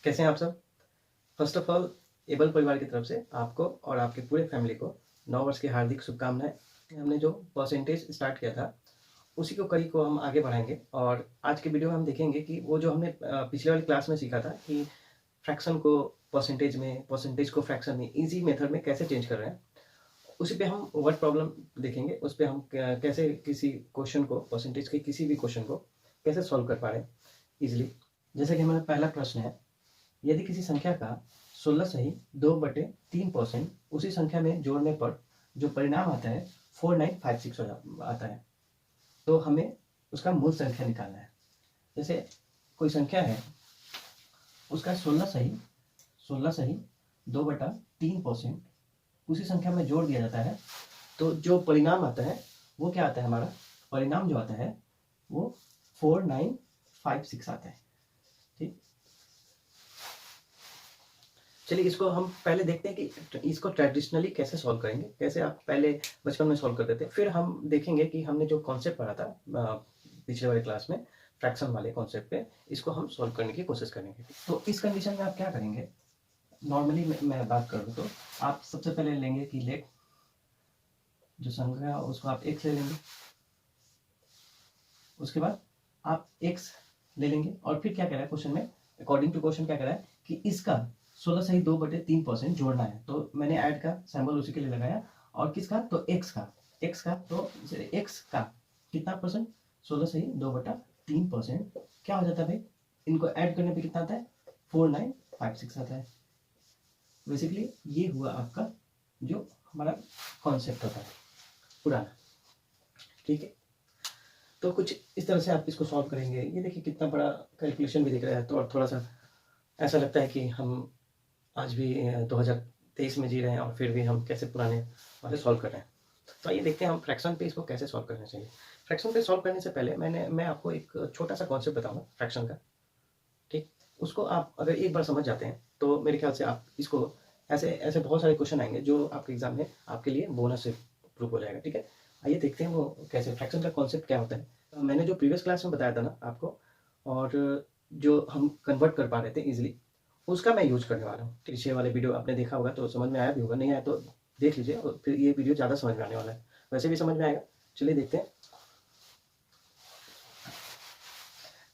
कैसे हैं आप सब? फर्स्ट ऑफ ऑल एबल परिवार की तरफ से आपको और आपके पूरे फैमिली को नव वर्ष की हार्दिक शुभकामनाएं। हमने जो परसेंटेज स्टार्ट किया था उसी को कड़ी को हम आगे बढ़ाएंगे और आज के वीडियो में हम देखेंगे कि वो जो हमने पिछले वाली क्लास में सीखा था कि फ्रैक्शन को परसेंटेज में, परसेंटेज को फ्रैक्शन में इजी मेथड में कैसे चेंज कर रहे हैं, उसी पे हम वर्ड प्रॉब्लम देखेंगे। उस पे हम कैसे किसी क्वेश्चन को, परसेंटेज के किसी भी क्वेश्चन को कैसे सॉल्व कर पा रहे हैं ईजिली। जैसे कि हमारा पहला प्रश्न है, यदि किसी संख्या का 16 सही 2/3% उसी संख्या में जोड़ने पर जो परिणाम आता है 4956 आता है, तो हमें उसका मूल संख्या निकालना है। जैसे कोई संख्या है, उसका 16 सही 2/3% उसी संख्या में जोड़ दिया जाता है, तो जो परिणाम आता है वो क्या आता है? हमारा परिणाम जो आता है वो 4956 आता है। ठीक, चलिए इसको हम पहले देखते हैं कि इसको ट्रेडिशनली कैसे सॉल्व करेंगे, कैसे आप पहले बचपन में सॉल्व करते थे। फिर हम देखेंगे कि हमने जो कॉन्सेप्ट पढ़ा था पिछले वाले क्लास में, फ्रैक्शन वाले कॉन्सेप्ट पे, इसको हम सॉल्व करने की कोशिश करेंगे। तो इस कंडीशन में आप क्या करेंगे? नॉर्मली मैं बात करूँ तो आप सबसे पहले लेंगे कि लेट जो संख्या उसको आप x ले लेंगे, उसके बाद आप x ले लेंगे और फिर क्या कह रहा है क्वेश्चन में, अकॉर्डिंग टू क्वेश्चन क्या कह रहा है कि इसका 16 सही 2/3% जोड़ना है, तो मैंने ऐड का सिंबल उसी के लिए लगाया। और किसका? तो x का तो x का कितना परसेंट? 16 सही 2/3% क्या हो जाता है भाई? इनको ऐड करने पे कितना आता है? 4956 आता है। बेसिकली ये हुआ आपका जो हमारा कॉन्सेप्ट होता है पुराना। ठीक है, तो कुछ इस तरह से आप इसको सॉल्व करेंगे। ये देखिए कितना बड़ा कैलकुलेशन भी दिख रहा है, तो और थोड़ा सा ऐसा लगता है कि हम आज भी 2023 में जी रहे हैं और फिर भी हम कैसे पुराने वाले सॉल्व कर रहे हैं। तो आइए देखते हैं हम फ्रैक्शन पे इसको कैसे सॉल्व करना चाहिए। फ्रैक्शन पे सॉल्व करने से पहले मैं आपको एक छोटा सा कॉन्सेप्ट बताऊंगा फ्रैक्शन का। ठीक, उसको आप अगर एक बार समझ जाते हैं तो मेरे ख्याल से आप इसको ऐसे ऐसे बहुत सारे क्वेश्चन आएंगे जो आपके एग्जाम में आपके लिए बोनस से प्रूफ हो जाएगा। ठीक है, आइए देखते हैं वो कैसे, फ्रैक्शन का कॉन्सेप्ट क्या होता है। मैंने जो प्रीवियस क्लास में बताया था ना आपको, और जो हम कन्वर्ट कर पा रहे थे इजिली, उसका मैं यूज करने वाला हूँ। पीछे वाले वीडियो आपने देखा होगा तो समझ में आया भी होगा, नहीं आया तो देख लीजिए और फिर ये वीडियो ज़्यादा समझ में आने वाला है, वैसे भी समझ में आएगा। चलिए देखते हैं।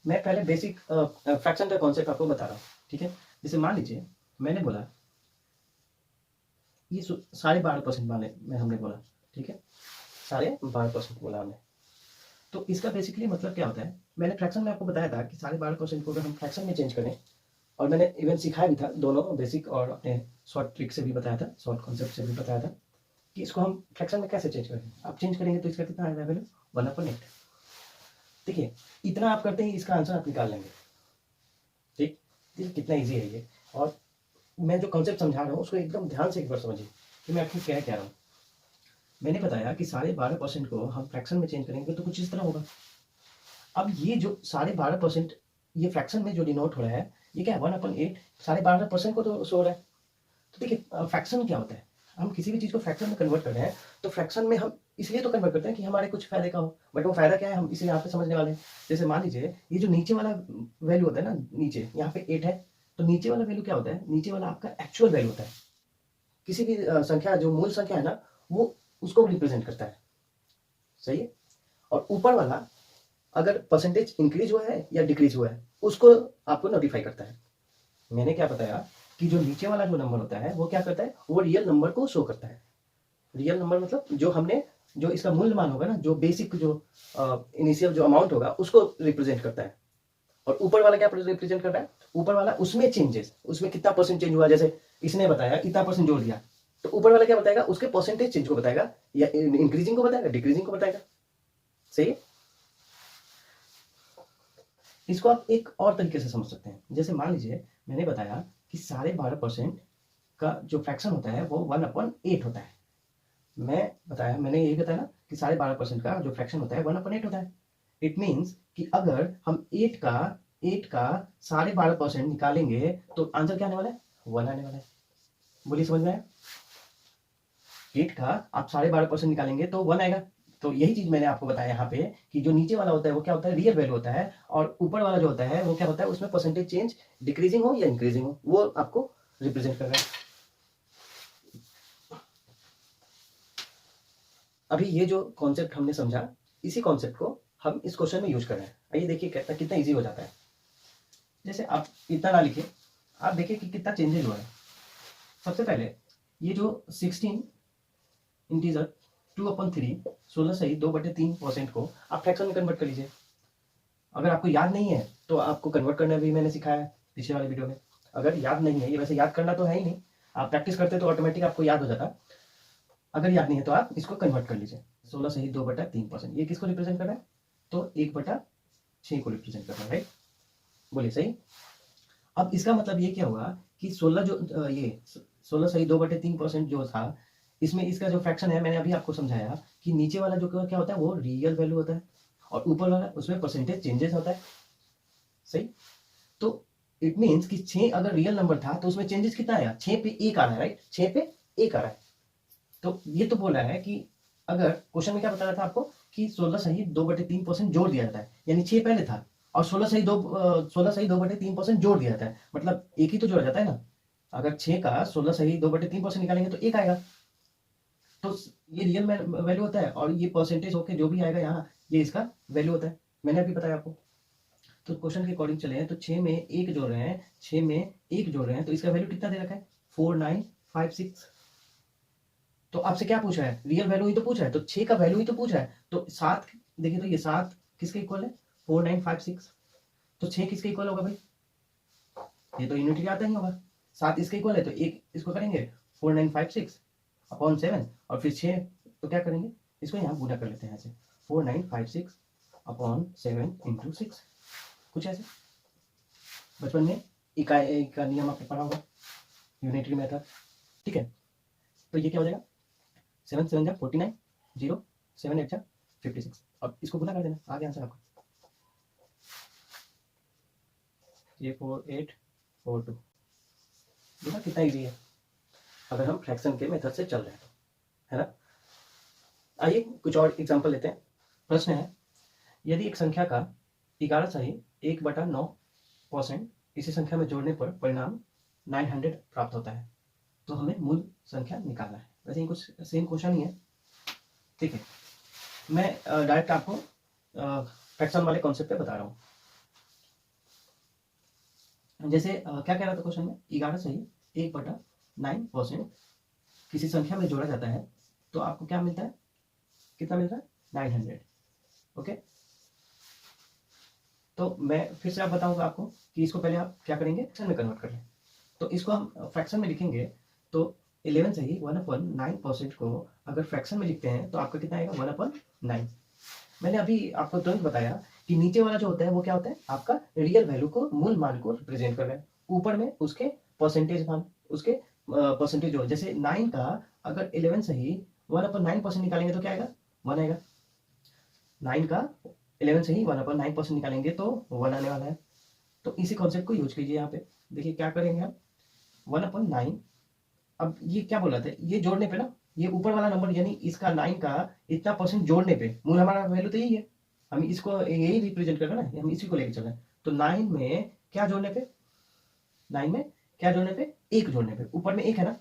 मैं पहले बेसिक फ्रैक्शन का कॉन्सेप्ट आपको बता रहा हूँ। ठीक है, जैसे मान लीजिए मैंने बोला ये 12.5% वाले में हमने बोला, ठीक है, 12.5% बोला हमने, तो इसका बेसिकली मतलब क्या होता है? मैंने फ्रैक्शन में आपको बताया था कि 12.5% को अगर हम फ्रैक्शन में चेंज करें, और मैंने इवन सिखाया भी था, दोनों बेसिक और अपने शॉर्ट ट्रिक से भी बताया था, शॉर्ट कॉन्सेप्ट से भी बताया था कि इसको हम फ्रैक्शन में कैसे चेंज करेंगे। आप चेंज करेंगे तो इसका कितना आएगा वैल्यू? 1/8। देखिए इतना आप करते ही इसका आंसर आप निकाल लेंगे। ठीक, देखिए कितना ईजी है ये। और मैं जो कॉन्सेप्ट समझा रहा हूँ उसको एकदम ध्यान से एक बार समझिए कि मैं आपको क्या कह रहा हूँ। मैंने बताया कि 12.5% को हम फ्रैक्शन में चेंज करेंगे तो कुछ इस तरह होगा। अब ये जो 12.5% ये फ्रैक्शन में जो डिनोट हो रहा है, ये क्या है? 1/8 12.5% को तो शो हो रहा है। तो देखिए फ्रैक्शन क्या होता है? हम किसी भी चीज़ को फ्रैक्शन में कन्वर्ट कर रहे हैं, तो फ्रैक्शन में हम इसलिए तो कन्वर्ट करते हैं कि हमारे कुछ फायदे का हो, बट वो फायदा क्या है हम इसे यहाँ पे समझने वाले हैं। जैसे मान लीजिए ये जो नीचे वाला वैल्यू होता है ना, नीचे यहाँ पे 8 है, तो नीचे वाला वैल्यू क्या होता है? नीचे वाला आपका एक्चुअल वैल्यू होता है। किसी भी संख्या जो मूल संख्या है ना, वो उसको रिप्रेजेंट करता है। सही है, और ऊपर वाला अगर परसेंटेज इंक्रीज हुआ है या डिक्रीज हुआ है उसको आपको नोटिफाई करता है। मैंने क्या बताया कि जो नीचे वाला जो नंबर होता है वो क्या करता है? वो रियल नंबर को शो करता है। रियल नंबर मतलब जो हमने, जो इसका मूल्य मान होगा ना, जो बेसिक जो इनिशियल जो अमाउंट होगा उसको रिप्रेजेंट करता है। और ऊपर वाला क्या रिप्रेजेंट कर रहा है? ऊपर वाला उसमें चेंजेस, उसमें कितना परसेंट चेंज हुआ। जैसे इसने बताया इतना परसेंट जोड़ दिया, तो ऊपर वाला क्या बताएगा? उसके परसेंटेज चेंज को बताएगा, या इंक्रीजिंग को बताएगा, डिक्रीजिंग को बताएगा। सही है, इसको आप एक और तरीके से समझ सकते हैं। जैसे मान लीजिए मैंने बताया कि 12.5% का जो फ्रैक्शन होता है वो 1/8 होता है। मैंने यही बताया ना कि 12.5% का जो फ्रैक्शन होता है 1/8 होता है। इट मीन्स कि अगर हम 8 का 12.5% निकालेंगे तो आंसर क्या आने वाला है? 1 आने वाला है। बोलिए समझ में आया? 8 का आप 12.5% निकालेंगे तो 1 आएगा। तो यही चीज मैंने आपको बताया यहाँ पे कि जो नीचे वाला होता है वो क्या होता है, रियल वैल्यू होता है, और ऊपर वाला जो होता है वो क्या होता है, उसमें परसेंटेज चेंज डिक्रीजिंग हो या इंक्रीजिंग हो वो आपको रिप्रेजेंट कर रहा है। अभी ये जो कॉन्सेप्ट हमने समझा, इसी कॉन्सेप्ट को हम इस क्वेश्चन में यूज कर रहे हैं। आइए देखिए कितना ईजी हो जाता है। जैसे आप इतना ना लिखे, आप देखिए कि कितना चेंजेस हुआ है। सबसे पहले ये जो 16 इंटीजर 2/3 16 सही 2/3% को आप फ्रैक्शन में कन्वर्ट कर लीजिए। अगर आपको याद नहीं है तो आपको कन्वर्ट करना भी मैंने सिखाया है पिछले वाले वीडियो में। अगर याद नहीं है, ये वैसे याद करना तो है ही नहीं, आप प्रैक्टिस करते तो ऑटोमेटिक आपको याद हो जाता। अगर याद नहीं है तो आप इसको कन्वर्ट कर लीजिए। 16 सही 2/3%, ये किसको रिप्रेजेंट कर रहा है, तो 1/6 को रिप्रेजेंट कर रहा है, राइट? बोलिए सही। अब इसका मतलब ये क्या हुआ कि 16 जो ये 16 सही 2/3% जो था, इसमें इसका जो फ्रैक्शन है मैंने अभी आपको समझाया कि नीचे वाला जो क्या होता है वो रियल वैल्यू होता है, और ऊपर वाला उसमें परसेंटेज चेंजेस होता है, सही। तो इट मीन्स कि 6 अगर रियल नंबर था तो उसमें चेंजेस कितना आया, 6 पे 1 आ रहा है, राइट? 6 पे 1 आ रहा है। तो ये तो बोला है कि अगर क्वेश्चन में क्या बता रहा था आपको कि 16 सही 2/3% जोड़ दिया जाता है, यानी 6 पहले था और 16 सही 2/3% जोड़ दिया जाता है, मतलब एक ही तो जोड़ा जाता है ना। अगर 6 का 16 सही 2/3% निकालेंगे तो 1 आएगा। तो ये रियल वैल्यू होता है, और ये परसेंटेज होके जो भी आएगा यहाँ ये इसका वैल्यू होता है, मैंने अभी बताया आपको। तो क्वेश्चन के अकॉर्डिंग चले हैं तो 6 में 1 जोड़ रहे हैं, 6 में 1 जोड़ रहे हैं, तो इसका वैल्यू कितना दे रखा है, 4956। तो आपसे क्या पूछा है, रियल वैल्यू ही तो पूछा है, तो 6 का वैल्यू ही तो पूछा है। तो 7 देखिए, तो ये 7 किसके इक्वल है, 4956। तो 6 किसके इक्वल होगा भाई, ये तो यूनिटी आता ही होगा। 7 इसके इक्वल है तो एक इसको करेंगे 4956 अपॉन 7, और फिर 6 तो क्या करेंगे, इसको यहाँ गुना कर लेते हैं ऐसे 4956 अपॉन 7 इंटू 6, कुछ ऐसे। बचपन में इकाई का नियम आपने पढ़ा होगा, यूनिटरी मेथड, ठीक है। तो ये क्या हो जाएगा, 7 7 जा 49, 0 7 8 जा 56, अब इसको गुना कर देना, आ गया आंसर आपका, ये 4842। देखा कितना इजी है अगर हम फ्रैक्शन के मेथड से चल रहे हैं तो, है ना। आइए कुछ और एग्जांपल लेते हैं। प्रश्न है, यदि एक संख्या का 11 सही 1/9% इसी संख्या में जोड़ने पर परिणाम 900 प्राप्त होता है, तो हमें मूल संख्या निकालना है। वैसे ही कुछ सेम क्वेश्चन ही है, ठीक है। मैं डायरेक्ट आपको फ्रैक्शन वाले कॉन्सेप्ट पे बता रहा हूँ। जैसे क्या कह रहा था क्वेश्चन में, 11 सही 1/9% किसी संख्या में जोड़ा जाता है तो आपको क्या मिलता है, कितना मिल रहा है, 900, ओके। तो मैं फिर से आप बताऊंगा आपको कि इसको पहले आप क्या करेंगे, फ्रैक्शन में कन्वर्ट कर लें। तो इसको हम फ्रैक्शन में लिखेंगे तो 11 सही 1/9% को अगर फ्रैक्शन में लिखते हैं तो आपका कितना आएगा, 1/9। मैंने अभी आपको तुरंत बताया कि नीचे वाला जो होता है वो क्या होता है, आपका रियल वैल्यू को, मूल मान को रिप्रेजेंट कर रहा है, ऊपर में उसके परसेंटेज मान, उसके परसेंटेज जो, जैसे 9 का अगर 11 सही 1/9% निकालेंगे तो क्या आएगा, 1 आएगा। 9 का 11 सही 1/9% निकालेंगे तो 1 आने वाला है। तो इसी कॉन्सेप्ट को यूज कीजिए यहाँ पे। देखिए क्या करेंगे आप, 1/9, अब ये क्या बोल रहा था, ये जोड़ने पे ना, ये ऊपर वाला नंबर यानी इसका 9 का इतना परसेंट जोड़ने पे, मूल हमारा वैल्यू तो यही है, हम इसको यही रिप्रेजेंट कर रहे हैं ना, हम इसी को लेके चल रहे हैं। तो 9 में क्या जोड़ने पे, 9 में क्या जोड़ने पे, 1 जोड़ने पे, ऊपर में 1 है ना,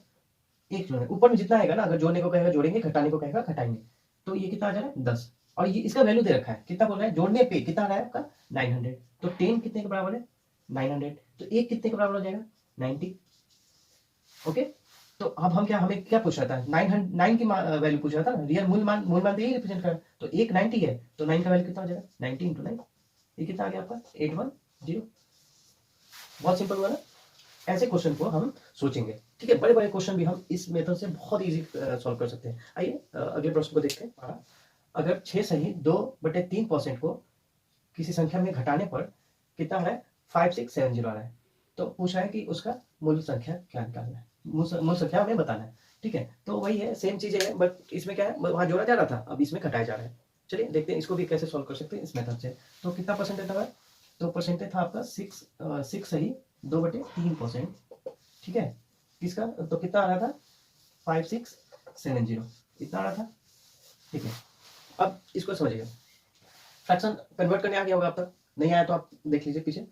1 जोड़ने, ऊपर में जितना आएगा ना, अगर जोड़ने को कहेगा जोड़ेंगे, घटाने को कहेगा घटाएंगे, तो ये कितना आ जा रहा है, 10। और ये इसका वैल्यू दे रखा है, कितना बोल रहा है, जोड़ने पे कितना आ रहा है आपका, 900। तो 10 कितने के बराबर है, 900, तो 1 कितने के बराबर हो जाएगा, 90, ओके। तो अब हम क्या, हमें क्या पूछ रहा था, 9 की वैल्यू पूछ रहा था ना, रियल मूल मान तो यही रिप्रेजेंट कर रहा है। तो 1 90 है तो 9 का वैल्यू कितना हो जाएगा, 90 इंटू 9, ये कितना आ गया आपका, 810। बहुत सिंपल हुआ ना। ऐसे क्वेश्चन को हम सोचेंगे, ठीक है। बड़े बड़े क्वेश्चन भी हम इस मेथड से बहुत इजी सॉल्व कर सकते हैं। आइए अगले प्रश्न को देखते हैं। अगर 6 सही 2/3% को किसी संख्या में घटाने पर कितना आ रहा है, 5670 आ रहा है, तो पूछा है कि उसका मूल संख्या क्या निकालना है, मूल संख्या हमें बताना है, ठीक है। तो वही है, सेम चीजें हैं, बट इसमें क्या है, वहां जोड़ा जा रहा था, अब इसमें घटाया जा रहा है। चलिए देखते हैं इसको भी कैसे सॉल्व कर सकते हैं इस मेथड से। तो कितना परसेंटेज था, तो परसेंटेज था आपका 6 सही 2/3%, ठीक है। किसका, तो कितना आ रहा था, 5670, इतना आ रहा था, ठीक है। अब इसको समझिए, फ्रैक्शन कन्वर्ट करने आ गया होगा आप तक, नहीं आया तो आप देख लीजिए पीछे,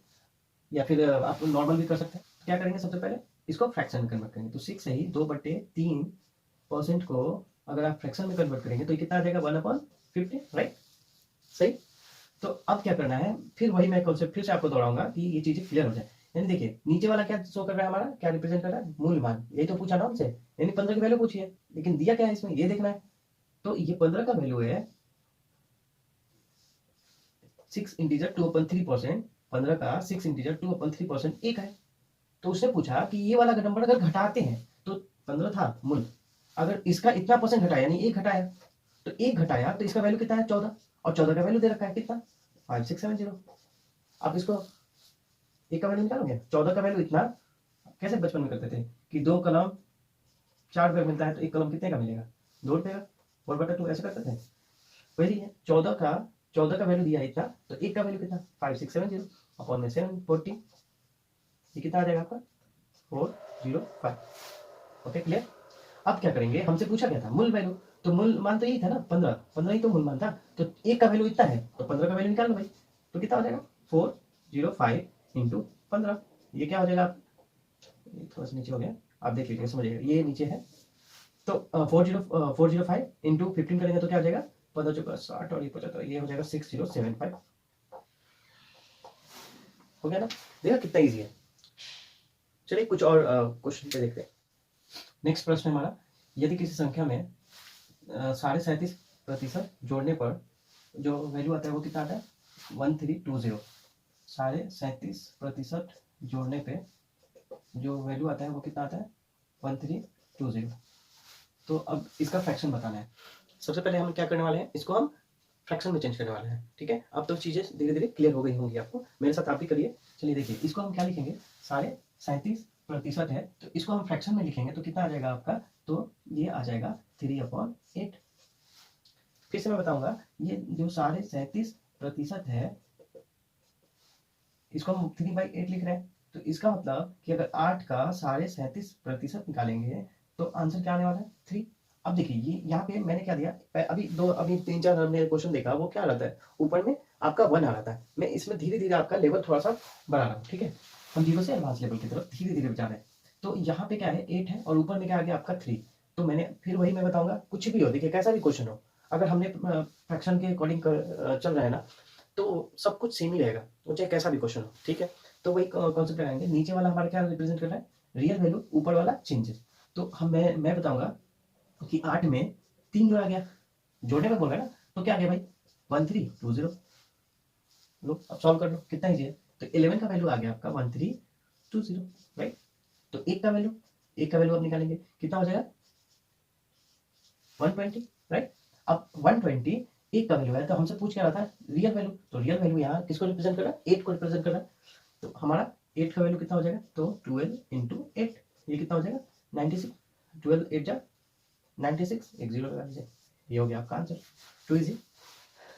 या फिर आप नॉर्मल भी कर सकते हैं। क्या करेंगे, सबसे पहले इसको फ्रैक्शन में कन्वर्ट करेंगे। तो 6 है ही 2/3% को अगर आप फ्रैक्शन में कन्वर्ट करेंगे तो ये कितना आ जाएगा, 1/50, राइट, सही। तो अब क्या करना है, फिर वही मैं कॉन्सेप्ट फिर से आपको दोहराऊंगा कि ये चीजें क्लियर हो जाए। यानी देखिए नीचे वाला क्या शो कर रहा है, हमारा क्या रिप्रेजेंट कर रहा है, मूल मान, यही तो पूछा ना हमसे, यानी 15 की वैल्यू पूछी है, लेकिन दिया क्या है इसमें ये देखना है। तो ये 15 का वैल्यू है 6 इंटीजर 2/3%, 15 का 6 इंटीजर 2/3% एक है। तो उसने पूछा कि ये वाला नंबर अगर घटाते हैं तो 15 था मूल, अगर इसका इतना परसेंट घटाया यानी एक घटाया, तो एक घटाया तो इसका वैल्यू कितना है, 14, और 14 का वैल्यू दे रखा है कितना, 5670। आप इसको एक का वैल्यू निकालोगे, 14 का वैल्यू इतना, कैसे बचपन में करते थे कि 2 कलम 4 रुपये मिलता है तो एक कलम कितने का मिलेगा, 2 रुपये का, 4/2 ऐसे करते थे। वही है, 14 का वैल्यू दिया इतना, तो एक का वैल्यू कितना, 5670 अपॉन में 740, ये कितना आ जाएगा आपका 405। Okay clear. अब क्या करेंगे, हमसे पूछा गया था मूल वैल्यू, तो मूल मान तो यही था ना, 15 ही तो मूल मान था, तो एक का वैल्यू इतना है तो 15 का वैल्यू निकाल लो भाई, तो कितना हो जाएगा 405 इंटू 15, ये क्या हो जाएगा, थोड़ा सा नीचे हो गया, आप देख लीजिए समझिएगा, ये नीचे है। तो 405 इंटू 15 करेंगे तो क्या हो जाएगा, 15×4 = 60 और ये 75, ये हो जाएगा 6075। हो गया ना, देखा कितना ईजी है। चलिए कुछ और क्वेश्चन पे देखते हैं। नेक्स्ट प्रश्न हमारा, यदि किसी संख्या में 37.5% जोड़ने पर जो वैल्यू आता है वो कितना आता है, 1320। 37.5% जोड़ने पे जो वैल्यू आता है वो कितना आता है, 1320। तो अब इसका फ्रैक्शन बताना है। सबसे पहले हम क्या करने वाले हैं, इसको हम फ्रैक्शन में चेंज करने वाले हैं, ठीक है। अब तो चीजें धीरे धीरे क्लियर हो गई होंगी आपको, मेरे साथ आप भी करिए। चलिए देखिए, इसको हम क्या लिखेंगे, 37.5% है, तो इसको हम फ्रैक्शन में लिखेंगे तो कितना आ जाएगा आपका, तो ये आ जाएगा 3/8। फिर से मैं बताऊंगा, ये जो 37.5% है इसको हम 3/8 लिख रहे हैं, तो इसका मतलब कि अगर 8 का 37.5% निकालेंगे तो आंसर क्या आने वाला है, 3। अब देखिए ये यहाँ पे मैंने क्या दिया, अभी 3-4 हमने क्वेश्चन देखा, वो क्या रहता है, ऊपर में आपका 1 आ रहा है, मैं इसमें धीरे धीरे आपका लेवल थोड़ा सा बढ़ा रहा हूँ, ठीक है। हम 0 से एडवांस लेवल की तरफ धीरे धीरे जा रहे हैं। तो यहाँ पे क्या है, 8 है, और ऊपर में क्या आ गया आपका 3। तो मैंने फिर वही मैं बताऊंगा, कुछ भी हो, देखिए कैसा भी क्वेश्चन हो, अगर हमने फ्रैक्शन के अकॉर्डिंग चल रहा है ना, तो सब कुछ सेम ही रहेगा, वो चाहे कैसा भी क्वेश्चन हो, ठीक है। तो वही कॉन्सेप्ट लगाएंगे, नीचे वाला हमारा क्या रिप्रेजेंट कर रहा है, रियल वैल्यू, ऊपर वाला चेंजेस। तो हम मैं बताऊंगा कि 8 में 3 जोड़ा गया, जोड़ने में बोल रहा है ना, तो क्या आ गया भाई, 1320। लो अब सॉल्व कर लो, कितना ईजी है। तो 11 का वैल्यू आ गया आपका 1320, राइट। तो एक का वैल्यू अब निकालेंगे, कितना हो जाएगा 120, राइट। अब 120 एक का वैल्यू है, तो हमसे पूछ क्या रहा था, रियल वैल्यू, तो रियल वैल्यू यहाँ किसको रिप्रेजेंट कर रहा है, 8 को रिप्रेजेंट कर रहा है। तो हमारा 8 का वैल्यू कितना हो जाएगा, तो 12 इंटू 8, ये कितना हो जाएगा 96, 12 8 जा 96, एक जीरो लगा दीजिए, ये हो गया आपका आंसर, टू इजी।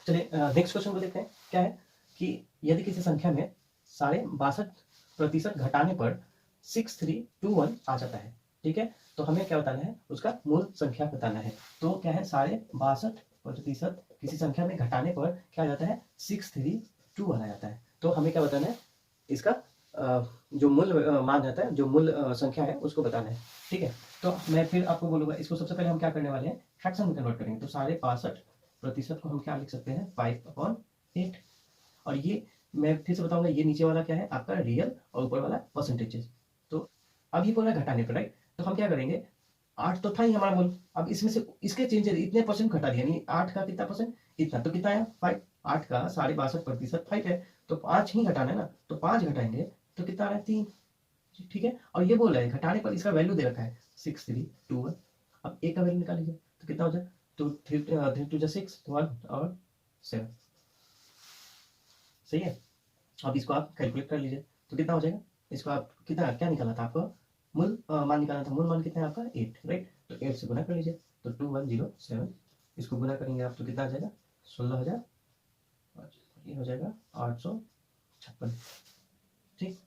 चलिए नेक्स्ट क्वेश्चन को देखते हैं, क्या है कि यदि किसी संख्या में 62% घटाने पर 6321 आ जाता है, ठीक है, तो हमें क्या बताना है, उसका मूल संख्या बताना है। तो क्या है, 62% किसी संख्या में घटाने पर क्या आ जाता है, 6321 आ जाता है। तो हमें क्या बताना है, इसका जो मूल मान रहता है, जो मूल संख्या है उसको बताना है, ठीक है। तो मैं फिर आपको बोलूंगा, इसको सबसे पहले हम क्या करने वाले हैं, फ्रैक्शन में कन्वर्ट करेंगे। तो 62% को हम क्या लिख सकते हैं, 5/8। और ये मैं फिर से बताऊंगा, ये नीचे वाला क्या है आपका रियल, और ऊपर वाला परसेंटेजेस। तो अब ये बोला घटाने पर, राइट, तो हम क्या करेंगे, 8 तो था ही हमारा मूल, अब इसमें से इसके चेंजेस इतने परसेंट घटा दिया, यानी 8 का कितना परसेंट, इतना, तो कितना आया 5। 8 का 62% 5 है, तो 5 ही घटाना है ना, तो 5 घटाएंगे तो कितना आ रहा है, 3, ठीक है। और ये बोल रहा है घटाने पर इसका वैल्यू दे रखा है 6321। अब एक का वैल्यू निकाल लीजिए, तो कितना हो जाए, तो 3 2 6, 1 और 7, सही है। अब इसको आप कैलकुलेट कर लीजिए, तो कितना हो जाएगा, इसको आप कितना क्या निकालना था आपको, मूल मान निकालना था, मूल मान कितना है आपका 8, राइट। तो 8 से गुना कर लीजिए, तो 2107, इसको गुना करेंगे आप तो कितना आ जाएगा 16,000, ये हो जाएगा 856, ठीक।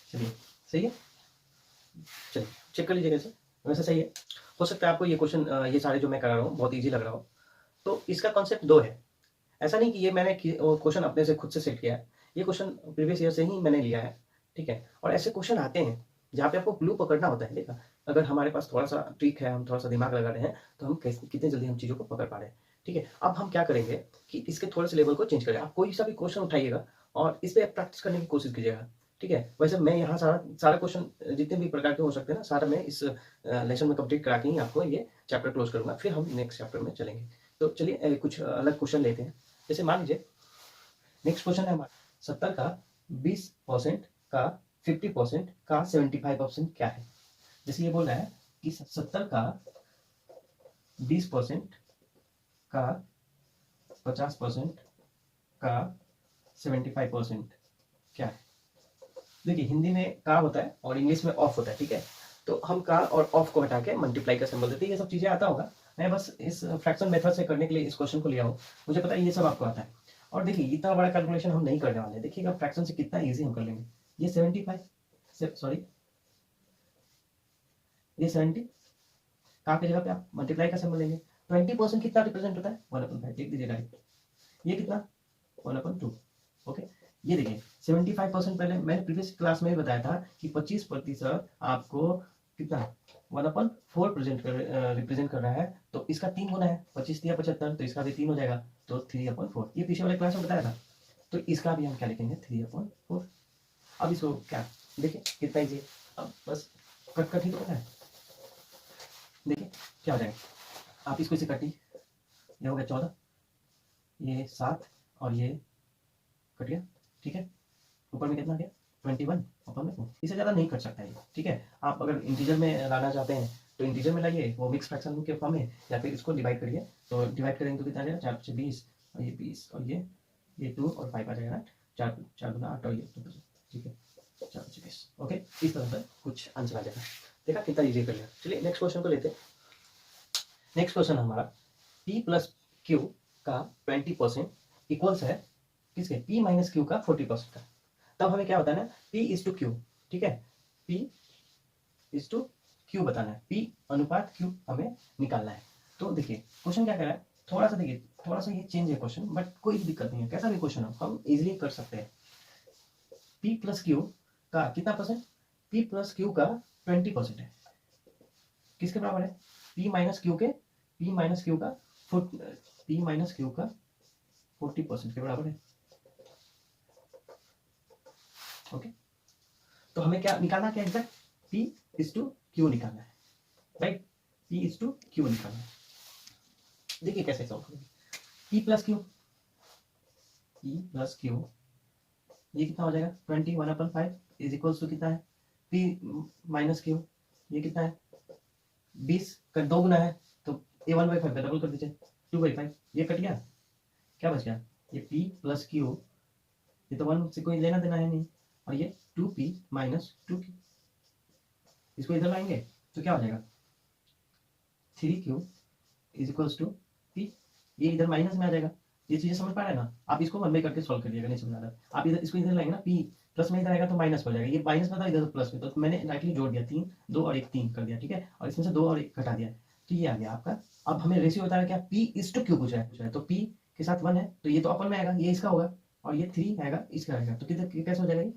चलिए सही है, चलिए चेक कर लीजिए कैसे, वैसे सही है। हो सकता है आपको ये क्वेश्चन ये सारे जो मैं करा रहा हूँ बहुत ईजी लग रहा हो, तो इसका कॉन्सेप्ट दो है। ऐसा नहीं कि ये मैंने क्वेश्चन अपने से खुद से सेट किया है, ये क्वेश्चन प्रीवियस ईयर से ही मैंने लिया है, ठीक है। और ऐसे क्वेश्चन आते हैं जहाँ पे आपको क्लू पकड़ना होता है। देखा, अगर हमारे पास थोड़ा सा ट्रिक है, हम थोड़ा सा दिमाग लगा रहे हैं, तो हम कैसे कितने जल्दी हम चीज़ों को पकड़ पा रहे हैं, ठीक है। अब हम क्या करेंगे कि इसके थोड़े से लेवल को चेंज करें। आप कोई सा भी क्वेश्चन उठाइएगा और इस पर प्रैक्टिस करने की कोशिश कीजिएगा, ठीक है। वैसे मैं यहाँ सारा सारा क्वेश्चन जितने भी प्रकार के हो सकते हैं ना, सारा मैं इस लेसन में कंप्लीट करा के ही आपको ये चैप्टर क्लोज करूंगा, फिर हम नेक्स्ट चैप्टर में चलेंगे। तो चलिए कुछ अलग क्वेश्चन लेते हैं। जैसे मान लीजिए नेक्स्ट क्वेश्चन है हमारा, 70 का 20% का 50% का 75% क्या है। जैसे ये बोल रहा है कि 70 का 20% का 50% का 75% क्या है। देखिए, हिंदी में का होता है और इंग्लिश में ऑफ होता है, ठीक है। तो हम का और ऑफ को हटा के मल्टीप्लाई का सिंबल देते हैं। ये सब चीजें आता होगा, मैं बस इस फ्रैक्शन मेथड से करने के लिए इस क्वेश्चन को लिया हूँ। मुझे पता है ये सब आपको आता है। और देखिए, इतना बड़ा कैलकुलेशन हम नहीं करने वाले। देखिएगा फ्रैक्शन से कितना इजी हम कर लेंगे। ये 75 सॉरी ये 70 का की जगह पे आप मल्टीप्लाई का सिंबल लेंगे। 20% कितना रिप्रेजेंट होता है, 1/5 लिख दीजिए डायरेक्ट। ये कितना, 1/2। ओके, ये देखिए 75%, पहले मैंने प्रीवियस क्लास में भी बताया था कि 25% आपको कितना 1/4 रिप्रेजेंट कर रहा है। तो इसका 3 गुना है, 25 दिया 75, तो इसका भी 3 हो जाएगा, तो 3/4। ये पीछे वाले क्लास में बताया था। तो इसका भी हम क्या लिखेंगे, 3/4। अब इसको क्या, देखिए कितना इजी है। अब बस कट कट ही तो है। देखिए क्या हो जाएगा, आप इसको इसे काटिए। ये हो गया 14, ये 7 और ये कट गया, ठीक है। ऊपर में कितना गया, 21, ऊपर में 4। इससे ज़्यादा नहीं कट सकता है, ठीक है। आप अगर इंटीजर में लाना चाहते हैं तो इंटीजर में लाइए, वो मिक्स फ्रैक्शन के फॉर्म में, या फिर इसको डिवाइड करिए। तो डिवाइड करेंगे तो कितना आ जाएगा, 4 से 20 और ये 20 और ये 2 और 5 आ जाएगा। 4 गुना 8 और ये 2, ठीक है, 4 से 20। ओके, इस तरह से कुछ आंसर आ जाएगा। देखा कितना ईजी कर लिया। चलिए नेक्स्ट क्वेश्चन को लेते हैं। नेक्स्ट क्वेश्चन हमारा, P प्लस Q का 20% इक्वल्स है किसके, P माइनस Q का 40% का। तब हमें क्या बताना है, P इज टू Q, ठीक है। P इज टू Q बताना है, P अनुपात Q हमें निकालना है। तो देखिए क्वेश्चन क्या कह रहा है, थोड़ा सा देखिए, थोड़ा सा ये चेंज है क्वेश्चन, बट कोई दिक्कत नहीं है, कैसा भी क्वेश्चन हो हम इजिली कर सकते हैं। P प्लस Q का कितना परसेंट, P प्लस Q का 20% है, किसके बराबर है, P माइनस Q के, P माइनस Q का 40% के बराबर है। ओके, तो हमें क्या निकालना, क्या exact, P is to Q निकालना है, right. P is to Q निकालना है। देखिए कैसे सॉल्व करेंगे, P प्लस Q, ये कितना हो जाएगा, 21/5 इज इक्वल्स टू कितना है, P माइनस Q, ये कितना है, 20 का 2 गुना है, तो ये 1/5 पे डबल कर दीजिए, 2/5। ये कट गया, क्या बच गया, ये P प्लस Q, ये तो 1 से कोई लेना देना है नहीं, और ये 2P माइनस 2Q, इसको इधर लाएंगे तो क्या हो जाएगा, 3Q is equals to P। ये इधर माइनस में आ जाएगा। ये चीजें समझ पा रहे हैं ना, आप इसको 1 बाई करके सॉल्व करिएगा, नहीं समझ आ रहा। आप इधर इसको इधर लाएंगे ना, P प्लस में इधर आएगा तो माइनस हो जाएगा, ये माइनस में था इधर प्लस में, तो मैंने डायरेक्टली जोड़ दिया, 3 2 और 1 3 कर दिया, ठीक है। और इसमें से 2 और 1 घटा दिया, तो ये आ गया आपका। अब हमें रेशियो बता रहा है क्या, P इज टू Q पूछ रहा है, तो P के साथ 1 है तो ये तो अपन में आएगा, ये इसका होगा, और ये 3 आएगा इसका आएगा, तो किधर कैसे हो जाएगा, ये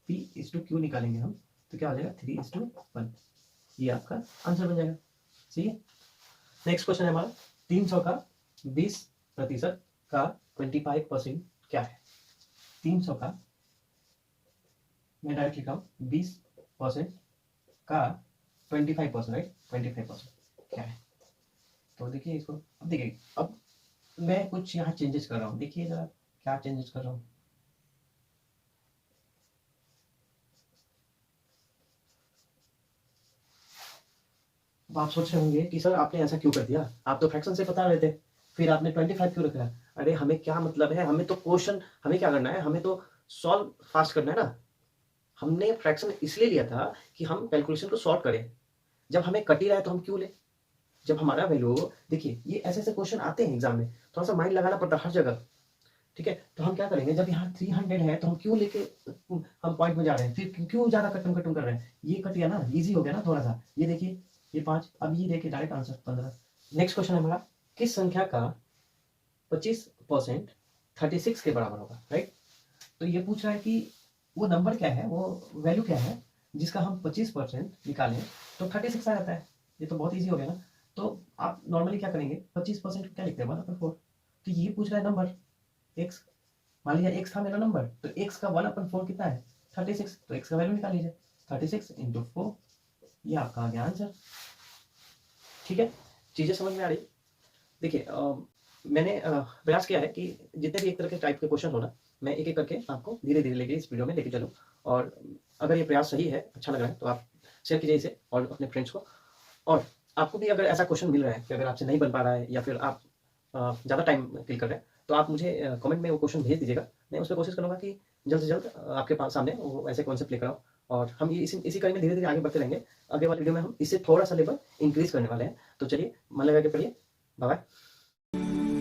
P इज टू Q निकालेंगे हम, तो क्या हो जाएगा, 3:1। ये आपका आंसर बन जाएगा, सही है। नेक्स्ट क्वेश्चन है हमारा, 300 का 20% का 25% क्या है। 300 का मैं डायरेक्ट लिखा हूं, 20% का 25%, राइट, 25% क्या है। तो देखिए इसको, अब देखिए, अब मैं कुछ यहाँ चेंजेस कर रहा हूँ, देखिए जरा क्या चेंजेस कर रहा हूँ। अब आप सोच रहे होंगे कि सर आपने ऐसा क्यों कर दिया, आप तो फ्रैक्शन से बता रहे थे, फिर आपने 25 क्यों रखा। अरे हमें क्या मतलब है, हमें तो क्वेश्चन, हमें क्या करना है, हमें तो सॉल्व फास्ट करना है ना। हमने फ्रैक्शन इसलिए लिया था कि हम कैलकुलेशन को सॉर्ट करें। जब हमें कट ही रहा है तो हम क्यों ले, जब हमारा वैल्यू, देखिए ये ऐसे ऐसे क्वेश्चन आते हैं एग्जाम में, थोड़ा सा माइंड लगाना पड़ता है हर जगह, ठीक है। तो हम क्या करेंगे, जब यहाँ 300 है तो हम क्यों लेके हम पॉइंट में जा रहे हैं, फिर क्यों ज्यादा कटम कटम कर रहे हैं, ये कट गया ना, इजी हो गया ना थोड़ा सा। ये देखिए ये 5, अब ये देखिए डायरेक्ट आंसर 15। नेक्स्ट क्वेश्चन है हमारा, किस संख्या का 25% 36 के बराबर होगा, राइट। तो ये पूछ रहा है कि वो नंबर क्या है, वो वैल्यू क्या है जिसका हम 25% निकालें तो 36 आ जाता है। ये तो बहुत ईजी हो गया ना। तो आप नॉर्मली क्या करेंगे, 25% को क्या लिखते हैं 1/4। तो ये पूछ रहा है नंबर एक्स, मान लीजिए एक्स था मेरा नंबर, तो एक्स का 1/4 कितना है 36। तो एक्स का वैल्यू निकाल लीजिए 36 × 4, ये आपका आ गया आंसर। ठीक है, चीजें समझ में आ रही। देखिए मैंने प्रयास किया है कि जितने भी एक तरह के टाइप के क्वेश्चन हो ना, मैं एक एक करके आपको धीरे धीरे लेके इस वीडियो में लेके चलूँ। और अगर ये प्रयास सही है, अच्छा लग रहा है, तो आप शेयर कीजिए इसे और अपने फ्रेंड्स को। और आपको भी अगर ऐसा क्वेश्चन मिल रहा है कि अगर आपसे नहीं बन पा रहा है या फिर आप ज़्यादा टाइम किल कर रहे हैं, तो आप मुझे कमेंट में वो क्वेश्चन भेज दीजिएगा। मैं उस पर कोशिश करूँगा कि जल्द से जल्द आपके पास सामने वो ऐसे कॉन्सेप्ट लेकर आऊँ। और हम ये इसी कड़ी में धीरे धीरे आगे बढ़ते रहेंगे। आगे वाले वीडियो में हम इससे थोड़ा सा लेवल इंक्रीज करने वाले हैं। तो चलिए मन लगा के पढ़िए। Bye bye.